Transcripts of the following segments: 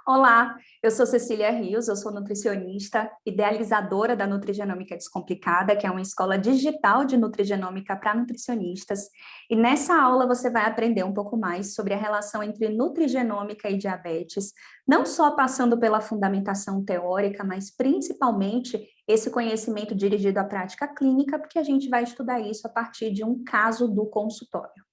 Olá, eu sou Cecília Rios, eu sou nutricionista, idealizadora da Nutrigenômica Descomplicada, que é uma escola digital de nutrigenômica para nutricionistas. E nessa aula você vai aprender um pouco mais sobre a relação entre nutrigenômica e diabetes, não só passando pela fundamentação teórica, mas principalmente esse conhecimento dirigido à prática clínica, porque a gente vai estudar isso a partir de um caso do consultório.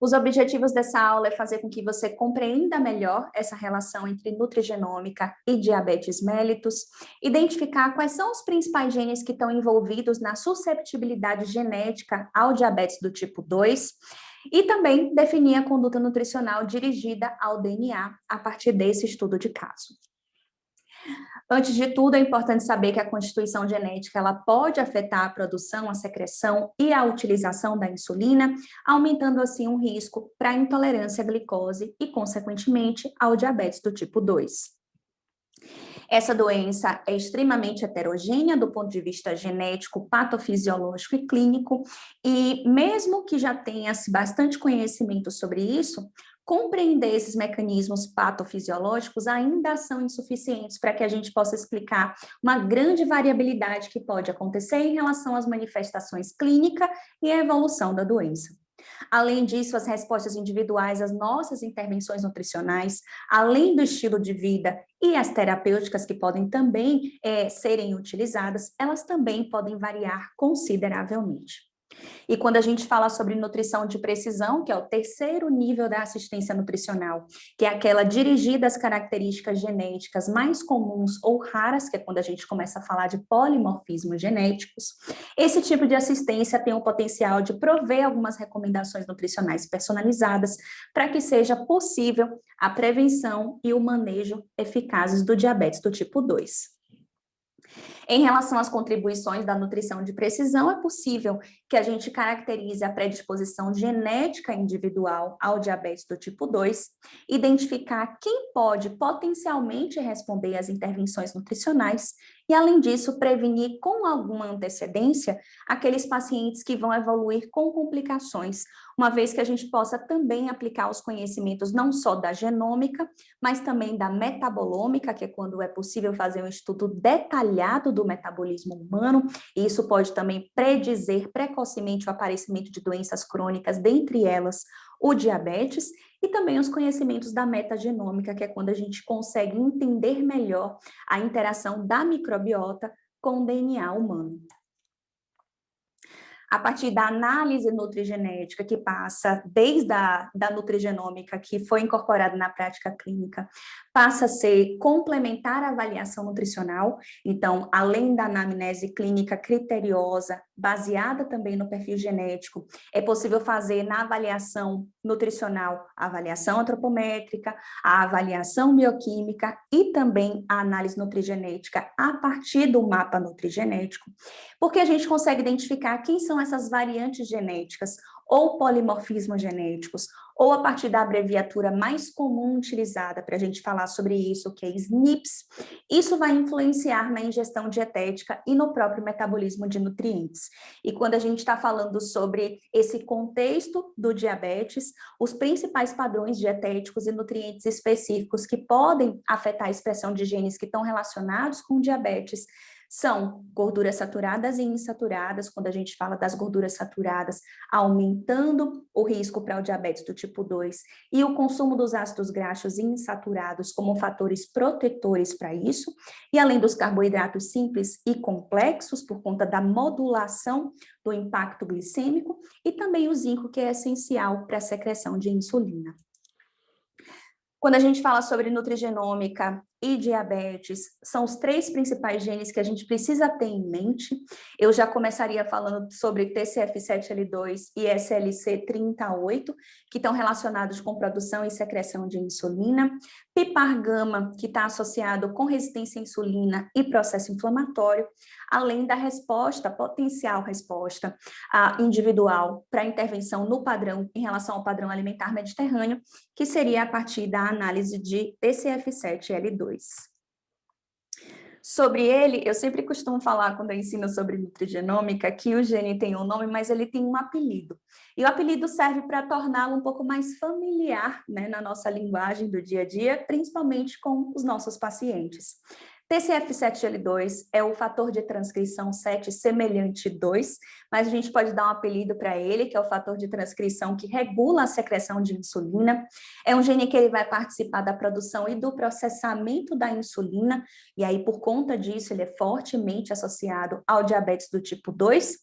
Os objetivos dessa aula é fazer com que você compreenda melhor essa relação entre nutrigenômica e diabetes mellitus, identificar quais são os principais genes que estão envolvidos na susceptibilidade genética ao diabetes do tipo 2 e também definir a conduta nutricional dirigida ao DNA a partir desse estudo de caso. Antes de tudo, é importante saber que a constituição genética ela pode afetar a produção, a secreção e a utilização da insulina, aumentando assim o risco para a intolerância à glicose e, consequentemente, ao diabetes do tipo 2. Essa doença é extremamente heterogênea do ponto de vista genético, patofisiológico e clínico, e mesmo que já tenha-se bastante conhecimento sobre isso, compreender esses mecanismos patofisiológicos ainda são insuficientes para que a gente possa explicar uma grande variabilidade que pode acontecer em relação às manifestações clínicas e à evolução da doença. Além disso, as respostas individuais às nossas intervenções nutricionais, além do estilo de vida e as terapêuticas que podem também serem utilizadas, elas também podem variar consideravelmente. E quando a gente fala sobre nutrição de precisão, que é o terceiro nível da assistência nutricional, que é aquela dirigida às características genéticas mais comuns ou raras, que é quando a gente começa a falar de polimorfismos genéticos, esse tipo de assistência tem o potencial de prover algumas recomendações nutricionais personalizadas para que seja possível a prevenção e o manejo eficazes do diabetes do tipo 2. Em relação às contribuições da nutrição de precisão, é possível que a gente caracterize a predisposição genética individual ao diabetes do tipo 2, identificar quem pode potencialmente responder às intervenções nutricionais e, além disso, prevenir com alguma antecedência aqueles pacientes que vão evoluir com complicações, uma vez que a gente possa também aplicar os conhecimentos não só da genômica, mas também da metabolômica, que é quando é possível fazer um estudo detalhado do metabolismo humano, e isso pode também predizer precocemente o aparecimento de doenças crônicas, dentre elas o diabetes, e também os conhecimentos da metagenômica, que é quando a gente consegue entender melhor a interação da microbiota com o DNA humano. A partir da análise nutrigenética, que passa desde da nutrigenômica, que foi incorporada na prática clínica, passa a ser complementar a avaliação nutricional. Então, além da anamnese clínica criteriosa, baseada também no perfil genético, é possível fazer na avaliação nutricional a avaliação antropométrica, a avaliação bioquímica e também a análise nutrigenética a partir do mapa nutrigenético, porque a gente consegue identificar quem são essas variantes genéticas ou polimorfismos genéticos, ou a partir da abreviatura mais comum utilizada para a gente falar sobre isso, que é SNPs, isso vai influenciar na ingestão dietética e no próprio metabolismo de nutrientes. E quando a gente está falando sobre esse contexto do diabetes, os principais padrões dietéticos e nutrientes específicos que podem afetar a expressão de genes que estão relacionados com o diabetes são gorduras saturadas e insaturadas. Quando a gente fala das gorduras saturadas, aumentando o risco para o diabetes do tipo 2, e o consumo dos ácidos graxos insaturados como fatores protetores para isso, e além dos carboidratos simples e complexos, por conta da modulação do impacto glicêmico, e também o zinco, que é essencial para a secreção de insulina. Quando a gente fala sobre nutrigenômica e diabetes, são os três principais genes que a gente precisa ter em mente. Eu já começaria falando sobre TCF7L2 e SLC38, que estão relacionados com produção e secreção de insulina. PPAR-gama, que está associado com resistência à insulina e processo inflamatório, além da resposta, potencial resposta individual para intervenção no padrão, em relação ao padrão alimentar mediterrâneo, que seria a partir da análise de TCF7L2. Sobre ele, eu sempre costumo falar, quando eu ensino sobre nutrigenômica, que o gene tem um nome, mas ele tem um apelido. E o apelido serve para torná-lo um pouco mais familiar, né, na nossa linguagem do dia a dia, principalmente com os nossos pacientes. TCF7L2 é o fator de transcrição 7 semelhante 2, mas a gente pode dar um apelido para ele, que é o fator de transcrição que regula a secreção de insulina. É um gene que ele vai participar da produção e do processamento da insulina, e aí, por conta disso, ele é fortemente associado ao diabetes do tipo 2,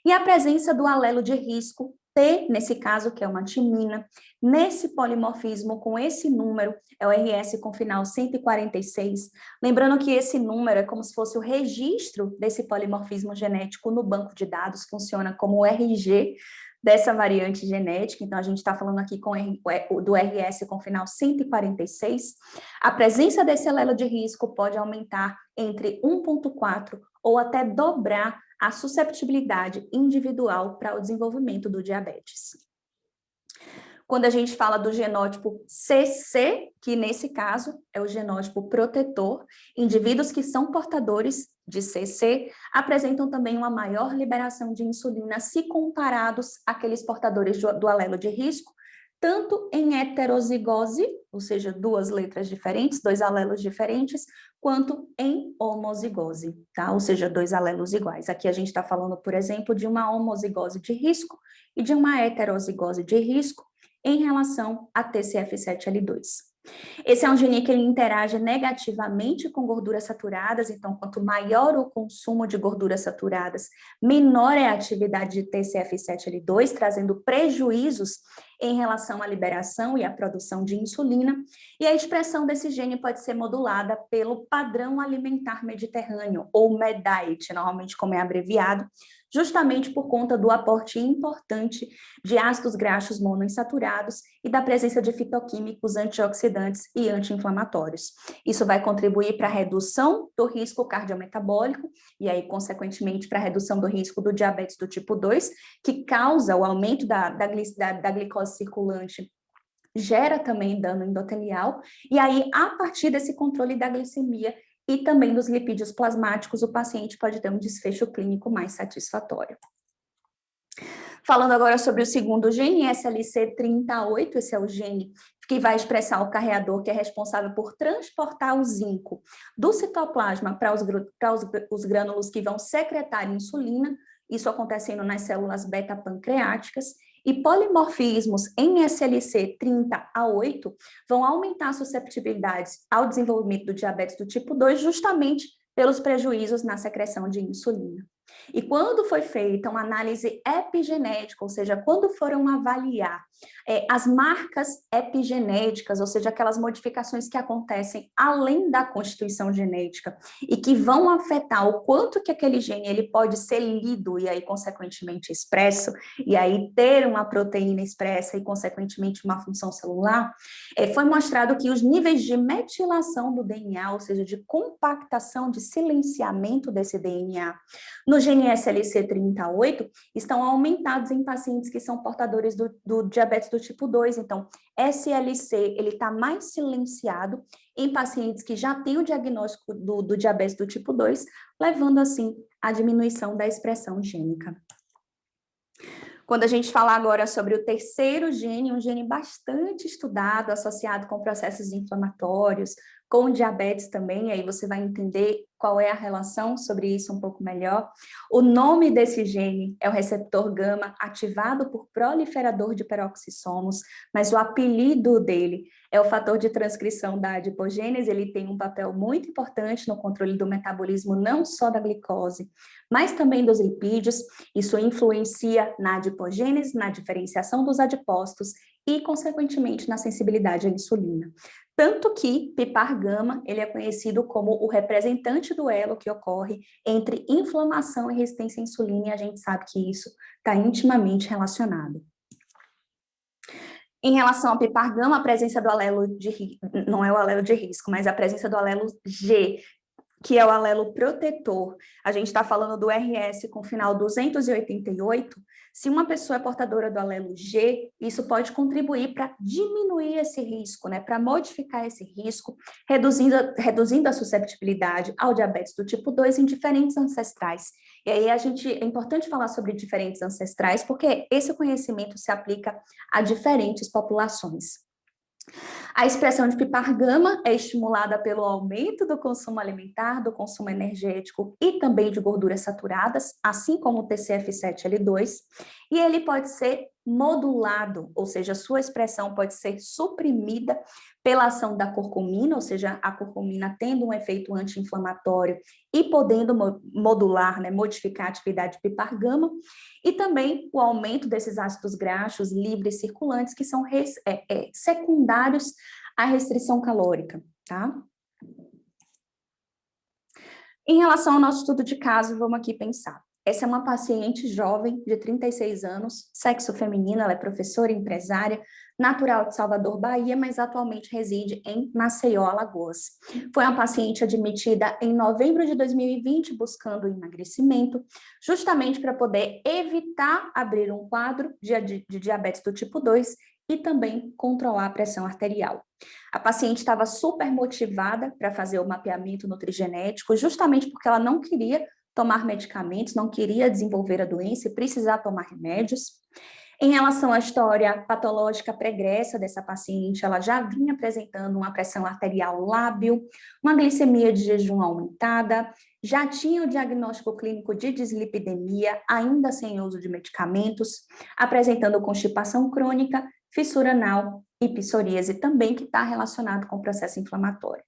e a presença do alelo de risco, T, nesse caso, que é uma timina, nesse polimorfismo com esse número, é o RS com final 146, lembrando que esse número é como se fosse o registro desse polimorfismo genético no banco de dados, funciona como o RG dessa variante genética, então a gente está falando aqui do RS com final 146, a presença desse alelo de risco pode aumentar entre 1,4 ou até dobrar a susceptibilidade individual para o desenvolvimento do diabetes. Quando a gente fala do genótipo CC, que nesse caso é o genótipo protetor, indivíduos que são portadores de CC apresentam também uma maior liberação de insulina se comparados àqueles portadores do alelo de risco, tanto em heterozigose, ou seja, duas letras diferentes, dois alelos diferentes, quanto em homozigose, tá? Ou seja, dois alelos iguais. Aqui a gente está falando, por exemplo, de uma homozigose de risco e de uma heterozigose de risco em relação a TCF7L2. Esse é um gene que ele interage negativamente com gorduras saturadas, então quanto maior o consumo de gorduras saturadas, menor é a atividade de TCF7L2, trazendo prejuízos em relação à liberação e à produção de insulina, e a expressão desse gene pode ser modulada pelo padrão alimentar mediterrâneo, ou MEDAIT, normalmente como é abreviado, justamente por conta do aporte importante de ácidos graxos monoinsaturados e da presença de fitoquímicos antioxidantes e anti-inflamatórios. Isso vai contribuir para a redução do risco cardiometabólico e aí, consequentemente, para a redução do risco do diabetes do tipo 2, que causa o aumento da glicose circulante, gera também dano endotelial, e aí, a partir desse controle da glicemia e também dos lipídios plasmáticos, o paciente pode ter um desfecho clínico mais satisfatório. Falando agora sobre o segundo gene, SLC38, esse é o gene que vai expressar o carreador que é responsável por transportar o zinco do citoplasma para os grânulos que vão secretar insulina, isso acontecendo nas células beta-pancreáticas, e polimorfismos em SLC30A8 vão aumentar susceptibilidades ao desenvolvimento do diabetes do tipo 2, justamente pelos prejuízos na secreção de insulina. E quando foi feita uma análise epigenética, ou seja, quando foram avaliar as marcas epigenéticas, ou seja, aquelas modificações que acontecem além da constituição genética e que vão afetar o quanto que aquele gene ele pode ser lido e aí, consequentemente, expresso, e aí ter uma proteína expressa e, consequentemente, uma função celular, foi mostrado que os níveis de metilação do DNA, ou seja, de compactação, de silenciamento desse DNA, no gene SLC38, estão aumentados em pacientes que são portadores do diabetes do tipo 2. Então, SLC, ele está mais silenciado em pacientes que já têm o diagnóstico do diabetes do tipo 2, levando, assim, à diminuição da expressão gênica. Quando a gente fala agora sobre o terceiro gene, um gene bastante estudado, associado com processos inflamatórios, com diabetes também, aí você vai entender qual é a relação sobre isso um pouco melhor. O nome desse gene é o receptor gama, ativado por proliferador de peroxissomos, mas o apelido dele é o fator de transcrição da adipogênese. Ele tem um papel muito importante no controle do metabolismo, não só da glicose, mas também dos lipídios. Isso influencia na adipogênese, na diferenciação dos adipócitos e, consequentemente, na sensibilidade à insulina. Tanto que PPAR-gama, ele é conhecido como o representante do elo que ocorre entre inflamação e resistência à insulina, e a gente sabe que isso está intimamente relacionado. Em relação ao PPAR-gama, a presença do alelo não é o alelo de risco, mas a presença do alelo G, que é o alelo protetor, a gente está falando do RS com final 288, se uma pessoa é portadora do alelo G, isso pode contribuir para diminuir esse risco, né, para modificar esse risco, reduzindo a susceptibilidade ao diabetes do tipo 2 em diferentes ancestrais. E aí é importante falar sobre diferentes ancestrais, porque esse conhecimento se aplica a diferentes populações. A expressão de pipargama é estimulada pelo aumento do consumo alimentar, do consumo energético e também de gorduras saturadas, assim como o TCF7L2, e ele pode ser modulado, ou seja, sua expressão pode ser suprimida pela ação da curcumina, ou seja, a curcumina tendo um efeito anti-inflamatório e podendo modular, né, modificar a atividade de pipargama, e também o aumento desses ácidos graxos livres circulantes, que são secundários à restrição calórica, tá? Em relação ao nosso estudo de caso, vamos aqui pensar. Essa é uma paciente jovem, de 36 anos, sexo feminino, ela é professora e empresária, natural de Salvador, Bahia, mas atualmente reside em Maceió, Alagoas. Foi uma paciente admitida em novembro de 2020, buscando emagrecimento, justamente para poder evitar abrir um quadro de diabetes do tipo 2 e também controlar a pressão arterial. A paciente estava super motivada para fazer o mapeamento nutrigenético, justamente porque ela não queria tomar medicamentos, não queria desenvolver a doença e precisar tomar remédios. Em relação à história patológica pregressa dessa paciente, ela já vinha apresentando uma pressão arterial lábil, uma glicemia de jejum aumentada, já tinha o diagnóstico clínico de dislipidemia, ainda sem uso de medicamentos, apresentando constipação crônica, fissura anal e psoríase também, que está relacionado com o processo inflamatório.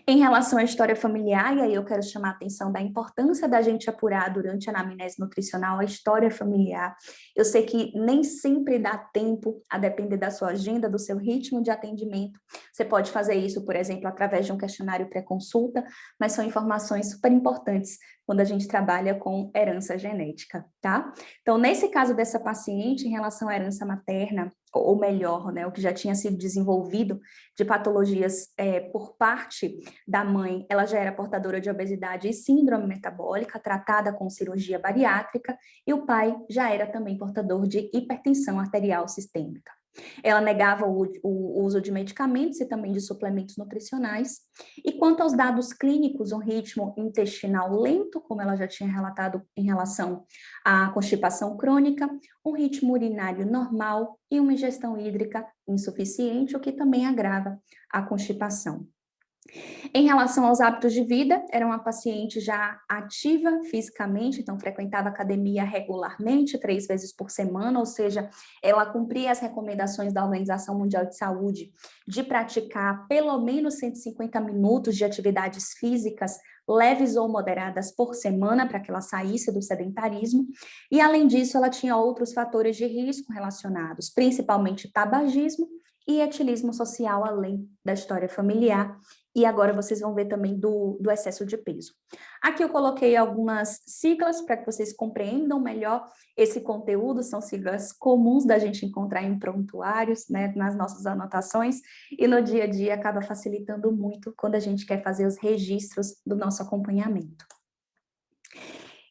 Em relação à história familiar, e aí eu quero chamar a atenção da importância da gente apurar durante a anamnese nutricional a história familiar. Eu sei que nem sempre dá tempo, a depender da sua agenda, do seu ritmo de atendimento. Você pode fazer isso, por exemplo, através de um questionário pré-consulta, mas são informações super importantes quando a gente trabalha com herança genética, tá? Então, nesse caso dessa paciente, em relação à herança materna, ou melhor, né, o que já tinha sido desenvolvido de patologias por parte da mãe, ela já era portadora de obesidade e síndrome metabólica, tratada com cirurgia bariátrica, e o pai já era também portador de hipertensão arterial sistêmica. Ela negava o uso de medicamentos e também de suplementos nutricionais. E quanto aos dados clínicos, um ritmo intestinal lento, como ela já tinha relatado em relação à constipação crônica, um ritmo urinário normal e uma ingestão hídrica insuficiente, o que também agrava a constipação. Em relação aos hábitos de vida, era uma paciente já ativa fisicamente, então frequentava academia regularmente, 3 vezes por semana, ou seja, ela cumpria as recomendações da Organização Mundial de Saúde de praticar pelo menos 150 minutos de atividades físicas leves ou moderadas por semana para que ela saísse do sedentarismo, e além disso ela tinha outros fatores de risco relacionados, principalmente tabagismo e etilismo social, além da história familiar. E agora vocês vão ver também do excesso de peso. Aqui eu coloquei algumas siglas para que vocês compreendam melhor esse conteúdo, são siglas comuns da gente encontrar em prontuários, né, nas nossas anotações, e no dia a dia acaba facilitando muito quando a gente quer fazer os registros do nosso acompanhamento.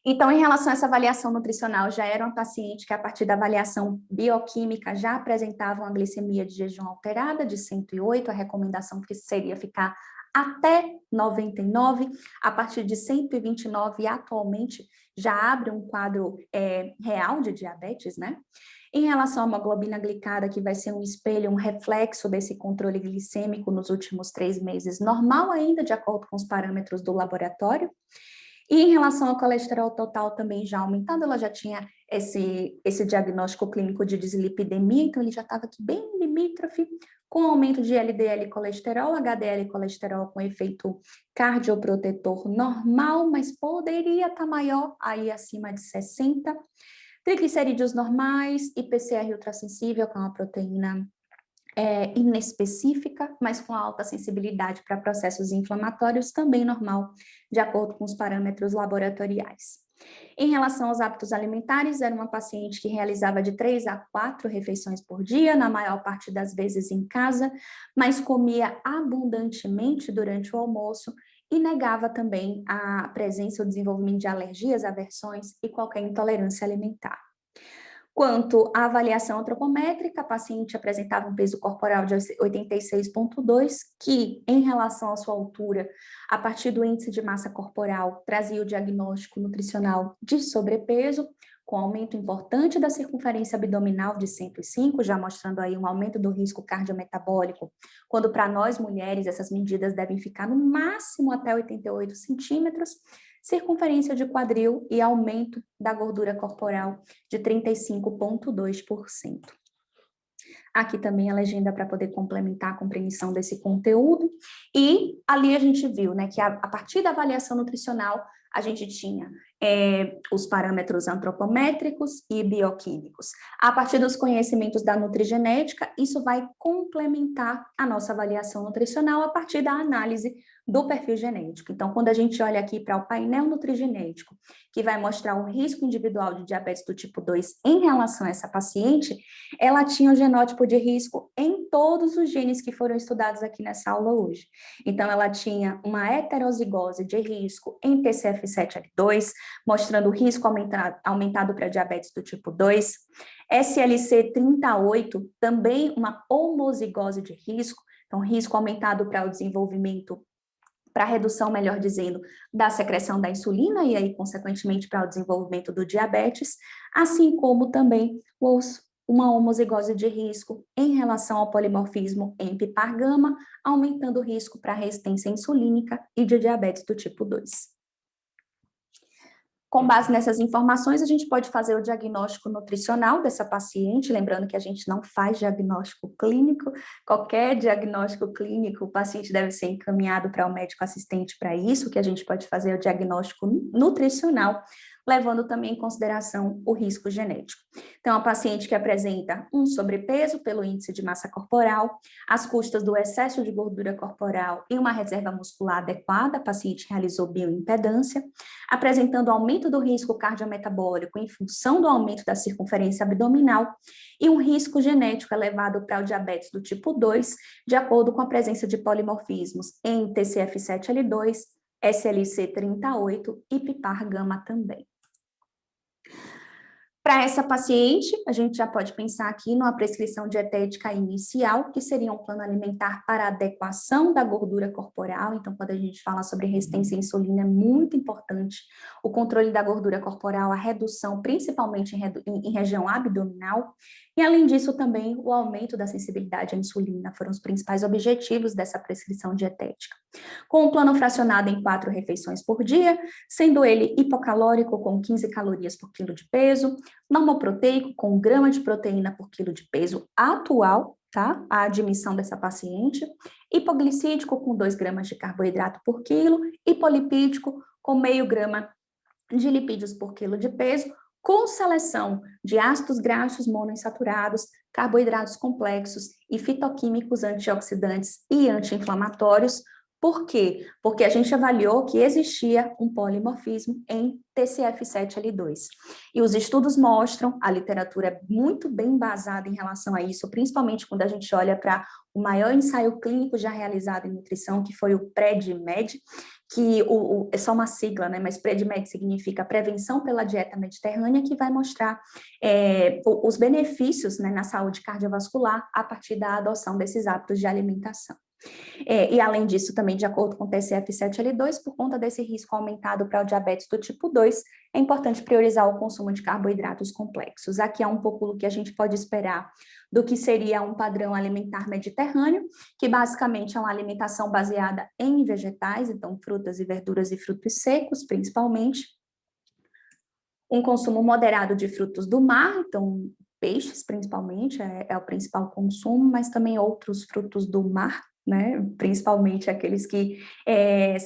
Então, em relação a essa avaliação nutricional, já era uma paciente que, a partir da avaliação bioquímica, já apresentava uma glicemia de jejum alterada de 108, a recomendação que seria ficar até 99, a partir de 129, atualmente, já abre um quadro real de diabetes, né? Em relação à hemoglobina glicada, que vai ser um espelho, um reflexo desse controle glicêmico nos últimos 3 meses, normal ainda, de acordo com os parâmetros do laboratório. E em relação ao colesterol total também já aumentado, ela já tinha esse diagnóstico clínico de dislipidemia, então ele já estava aqui bem limítrofe, com aumento de LDL colesterol, HDL colesterol com efeito cardioprotetor normal, mas poderia estar maior, aí acima de 60. Triglicerídeos normais, IPCR ultrassensível, que é uma proteína inespecífica, mas com alta sensibilidade para processos inflamatórios, também normal, de acordo com os parâmetros laboratoriais. Em relação aos hábitos alimentares, era uma paciente que realizava de 3 a 4 refeições por dia, na maior parte das vezes em casa, mas comia abundantemente durante o almoço e negava também a presença ou desenvolvimento de alergias, aversões e qualquer intolerância alimentar. Quanto à avaliação antropométrica, a paciente apresentava um peso corporal de 86,2, que, em relação à sua altura, a partir do índice de massa corporal, trazia o diagnóstico nutricional de sobrepeso, com aumento importante da circunferência abdominal de 105, já mostrando aí um aumento do risco cardiometabólico, quando para nós mulheres essas medidas devem ficar no máximo até 88 centímetros, circunferência de quadril e aumento da gordura corporal de 35,2%. Aqui também a legenda para poder complementar a compreensão desse conteúdo. E ali a gente viu, né, que a partir da avaliação nutricional, a gente tinha os parâmetros antropométricos e bioquímicos. A partir dos conhecimentos da nutrigenética, isso vai complementar a nossa avaliação nutricional a partir da análise do perfil genético. Então, quando a gente olha aqui para o painel nutrigenético, que vai mostrar o risco individual de diabetes do tipo 2 em relação a essa paciente, ela tinha o genótipo de risco em todos os genes que foram estudados aqui nessa aula hoje. Então, ela tinha uma heterozigose de risco em TCF7L2, mostrando o risco aumentado para diabetes do tipo 2, SLC38, também uma homozigose de risco, então risco aumentado para o desenvolvimento, para a redução, melhor dizendo, da secreção da insulina e aí, consequentemente, para o desenvolvimento do diabetes, assim como também uma homozigose de risco em relação ao polimorfismo em PPAR-gama, aumentando o risco para resistência insulínica e de diabetes do tipo 2. Com base nessas informações, a gente pode fazer o diagnóstico nutricional dessa paciente, lembrando que a gente não faz diagnóstico clínico, qualquer diagnóstico clínico, o paciente deve ser encaminhado para o médico assistente para isso, que a gente pode fazer o diagnóstico nutricional, levando também em consideração o risco genético. Então, a paciente que apresenta um sobrepeso pelo índice de massa corporal, às custas do excesso de gordura corporal e uma reserva muscular adequada, a paciente realizou bioimpedância, apresentando aumento do risco cardiometabólico em função do aumento da circunferência abdominal e um risco genético elevado para o diabetes do tipo 2, de acordo com a presença de polimorfismos em TCF7L2, SLC38 e PPAR-gama também. Para essa paciente, a gente já pode pensar aqui numa prescrição dietética inicial, que seria um plano alimentar para adequação da gordura corporal. Então, quando a gente fala sobre resistência à insulina, é muito importante o controle da gordura corporal, a redução, principalmente em região abdominal. E, além disso, também o aumento da sensibilidade à insulina foram os principais objetivos dessa prescrição dietética. Com um plano fracionado em 4 refeições por dia, sendo ele hipocalórico com 15 calorias por quilo de peso, normoproteico com 1 grama de proteína por quilo de peso atual, tá? A admissão dessa paciente, hipoglicídico com 2 gramas de carboidrato por quilo, hipolipídico com meio grama de lipídios por quilo de peso, com seleção de ácidos graxos monoinsaturados, carboidratos complexos e fitoquímicos antioxidantes e anti-inflamatórios. Por quê? Porque a gente avaliou que existia um polimorfismo em TCF7L2. E os estudos mostram, a literatura é muito bem embasada em relação a isso, principalmente quando a gente olha para o maior ensaio clínico já realizado em nutrição, que foi o PREDIMED, que é só uma sigla, né? Mas PREDIMED significa Prevenção pela Dieta Mediterrânea, que vai mostrar os benefícios, né, na saúde cardiovascular a partir da adoção desses hábitos de alimentação. E além disso, também de acordo com o TCF7L2, por conta desse risco aumentado para o diabetes do tipo 2, é importante priorizar o consumo de carboidratos complexos. Aqui é um pouco o que a gente pode esperar do que seria um padrão alimentar mediterrâneo, que basicamente é uma alimentação baseada em vegetais, então frutas e verduras e frutos secos, principalmente. Um consumo moderado de frutos do mar, então peixes principalmente é o principal consumo, mas também outros frutos do mar, né? Principalmente aqueles que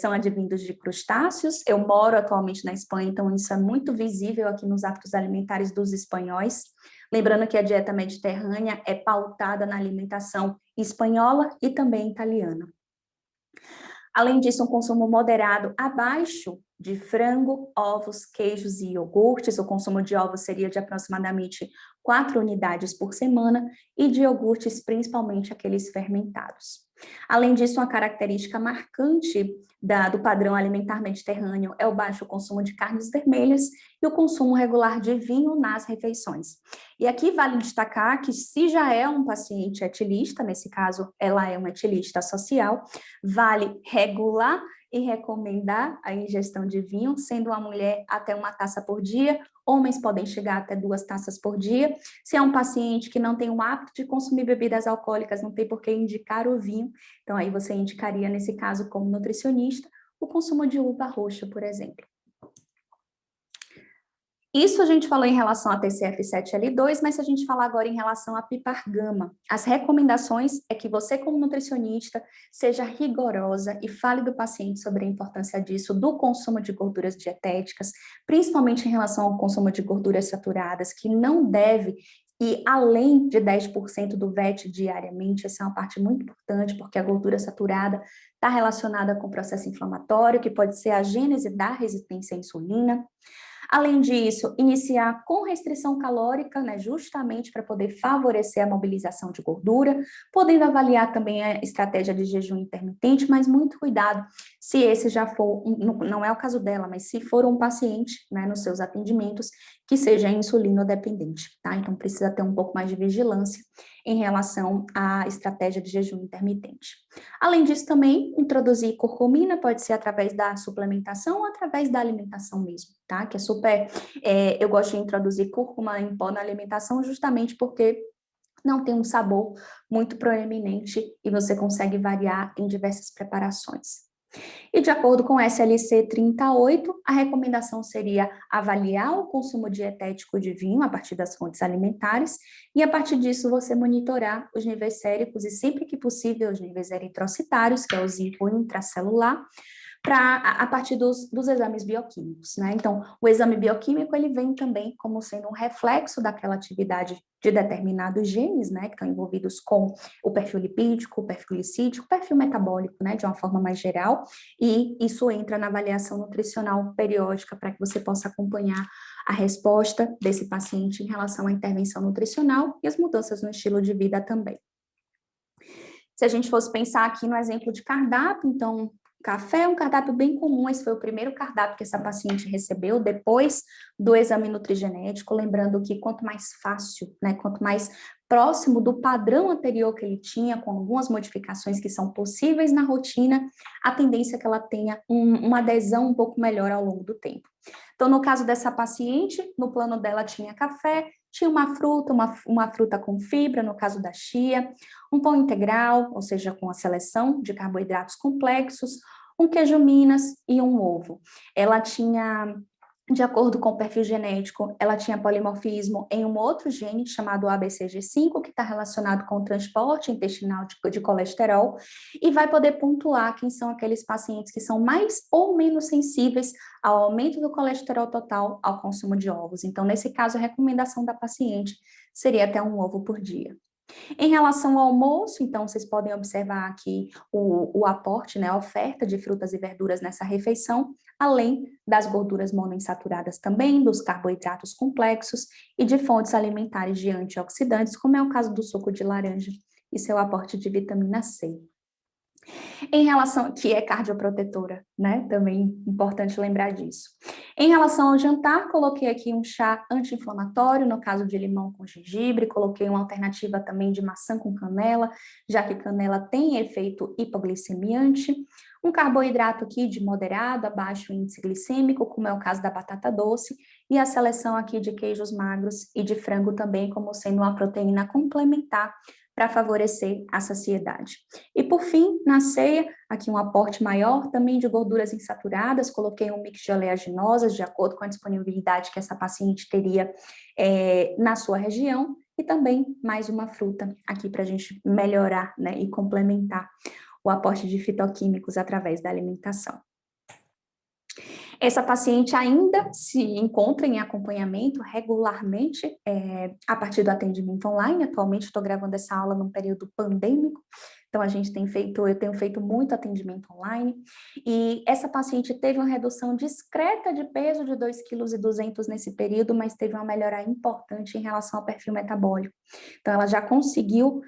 são advindos de crustáceos. Eu moro atualmente na Espanha, então isso é muito visível aqui nos hábitos alimentares dos espanhóis. Lembrando que a dieta mediterrânea é pautada na alimentação espanhola e também italiana. Além disso, um consumo moderado abaixo de frango, ovos, queijos e iogurtes. O consumo de ovos seria de aproximadamente 4 unidades por semana e de iogurtes, principalmente aqueles fermentados. Além disso, uma característica marcante do padrão alimentar mediterrâneo é o baixo consumo de carnes vermelhas e o consumo regular de vinho nas refeições. E aqui vale destacar que se já é um paciente etilista, nesse caso ela é uma etilista social, vale regular e recomendar a ingestão de vinho, sendo uma mulher até uma taça por dia, homens podem chegar até 2 taças por dia. Se é um paciente que não tem o hábito de consumir bebidas alcoólicas, não tem por que indicar o vinho, então aí você indicaria, nesse caso, como nutricionista, o consumo de uva roxa, por exemplo. Isso a gente falou em relação a TCF7L2, mas se a gente falar agora em relação a pipargama, as recomendações é que você, como nutricionista, seja rigorosa e fale do paciente sobre a importância disso, do consumo de gorduras dietéticas, principalmente em relação ao consumo de gorduras saturadas, que não deve ir além de 10% do VET diariamente. Essa é uma parte muito importante, porque a gordura saturada está relacionada com o processo inflamatório, que pode ser a gênese da resistência à insulina. Além disso, iniciar com restrição calórica, né, justamente para poder favorecer a mobilização de gordura, podendo avaliar também a estratégia de jejum intermitente, mas muito cuidado se esse já for, não é o caso dela, mas se for um paciente, né, nos seus atendimentos, que seja insulinodependente, tá? Então precisa ter um pouco mais de vigilância em relação à estratégia de jejum intermitente. Além disso, também introduzir curcumina, pode ser através da suplementação ou através da alimentação mesmo, tá? Que é super, eu gosto de introduzir cúrcuma em pó na alimentação justamente porque não tem um sabor muito proeminente e você consegue variar em diversas preparações. E de acordo com o SLC 38, a recomendação seria avaliar o consumo dietético de vinho a partir das fontes alimentares e a partir disso você monitorar os níveis séricos e sempre que possível os níveis eritrocitários, que é o zico intracelular, a partir dos exames bioquímicos, né? Então, o exame bioquímico, ele vem também como sendo um reflexo daquela atividade de determinados genes, né, que estão envolvidos com o perfil lipídico, o perfil glicídico, o perfil metabólico, né, de uma forma mais geral, e isso entra na avaliação nutricional periódica para que você possa acompanhar a resposta desse paciente em relação à intervenção nutricional e as mudanças no estilo de vida também. Se a gente fosse pensar aqui no exemplo de cardápio, então, café é um cardápio bem comum, esse foi o primeiro cardápio que essa paciente recebeu depois do exame nutrigenético, lembrando que quanto mais fácil, né, quanto mais próximo do padrão anterior que ele tinha, com algumas modificações que são possíveis na rotina, a tendência é que ela tenha uma adesão um pouco melhor ao longo do tempo. Então, no caso dessa paciente, no plano dela tinha café, tinha uma fruta, uma fruta com fibra, no caso da chia, um pão integral, ou seja, com a seleção de carboidratos complexos, um queijo Minas e um ovo. Ela tinha, de acordo com o perfil genético, ela tinha polimorfismo em um outro gene chamado ABCG5, que está relacionado com o transporte intestinal de colesterol, e vai poder pontuar quem são aqueles pacientes que são mais ou menos sensíveis ao aumento do colesterol total ao consumo de ovos. Então, nesse caso, a recomendação da paciente seria até um ovo por dia. Em relação ao almoço, então, vocês podem observar aqui o aporte, né, a oferta de frutas e verduras nessa refeição, além das gorduras monoinsaturadas também, dos carboidratos complexos e de fontes alimentares de antioxidantes, como é o caso do suco de laranja e seu aporte de vitamina C. Em relação, que é cardioprotetora, né? Também importante lembrar disso. Em relação ao jantar, coloquei aqui um chá anti-inflamatório, no caso de limão com gengibre, coloquei uma alternativa também de maçã com canela, já que canela tem efeito hipoglicemiante. Um carboidrato aqui de moderado a baixo índice glicêmico, como é o caso da batata doce, e a seleção aqui de queijos magros e de frango também, como sendo uma proteína complementar para favorecer a saciedade. E por fim, na ceia, aqui um aporte maior também de gorduras insaturadas, coloquei um mix de oleaginosas, de acordo com a disponibilidade que essa paciente teria na sua região, e também mais uma fruta aqui para a gente melhorar, né, e complementar o aporte de fitoquímicos através da alimentação. Essa paciente ainda se encontra em acompanhamento regularmente a partir do atendimento online. Atualmente estou gravando essa aula num período pandêmico, Então, eu tenho feito muito atendimento online, e essa paciente teve uma redução discreta de peso de 2,2 kg nesse período, mas teve uma melhora importante em relação ao perfil metabólico. Então, ela já conseguiu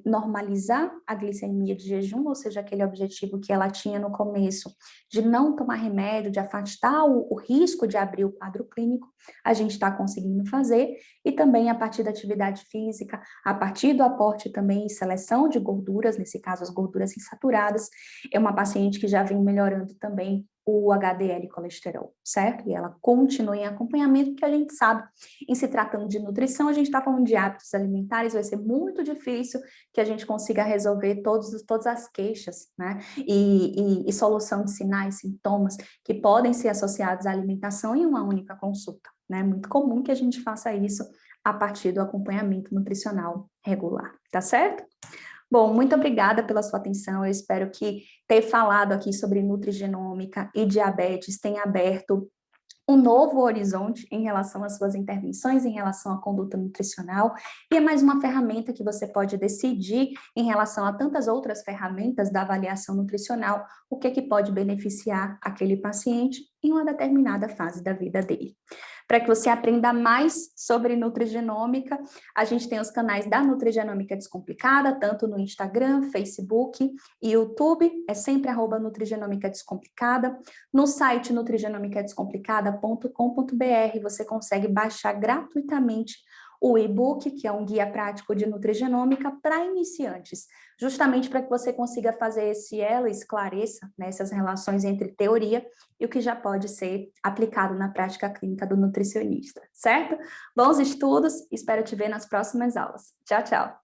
normalizar a glicemia de jejum, ou seja, aquele objetivo que ela tinha no começo, de não tomar remédio, de afastar o risco de abrir o quadro clínico, a gente está conseguindo fazer, e também a partir da atividade física, a partir do aporte também e seleção de gorduras, nesse caso as gorduras insaturadas, é uma paciente que já vem melhorando também o HDL colesterol, certo? E ela continua em acompanhamento, porque a gente sabe, em se tratando de nutrição, a gente está falando de hábitos alimentares, vai ser muito difícil que a gente consiga resolver todas as queixas, né? E solução de sinais, sintomas que podem ser associados à alimentação em uma única consulta, né? É muito comum que a gente faça isso a partir do acompanhamento nutricional regular, tá certo? Bom, muito obrigada pela sua atenção. Eu espero que ter falado aqui sobre nutrigenômica e diabetes tenha aberto um novo horizonte em relação às suas intervenções, em relação à conduta nutricional, e é mais uma ferramenta que você pode decidir em relação a tantas outras ferramentas da avaliação nutricional, o que pode beneficiar aquele paciente em uma determinada fase da vida dele. Para que você aprenda mais sobre nutrigenômica, a gente tem os canais da Nutrigenômica Descomplicada, tanto no Instagram, Facebook e YouTube, é sempre @Nutrigenômica Descomplicada. No site nutrigenomicadescomplicada.com.br você consegue baixar gratuitamente o e-book, que é um guia prático de nutrigenômica para iniciantes, justamente para que você consiga fazer esse elo, esclareça, né, essas relações entre teoria e o que já pode ser aplicado na prática clínica do nutricionista, certo? Bons estudos, espero te ver nas próximas aulas. Tchau, tchau!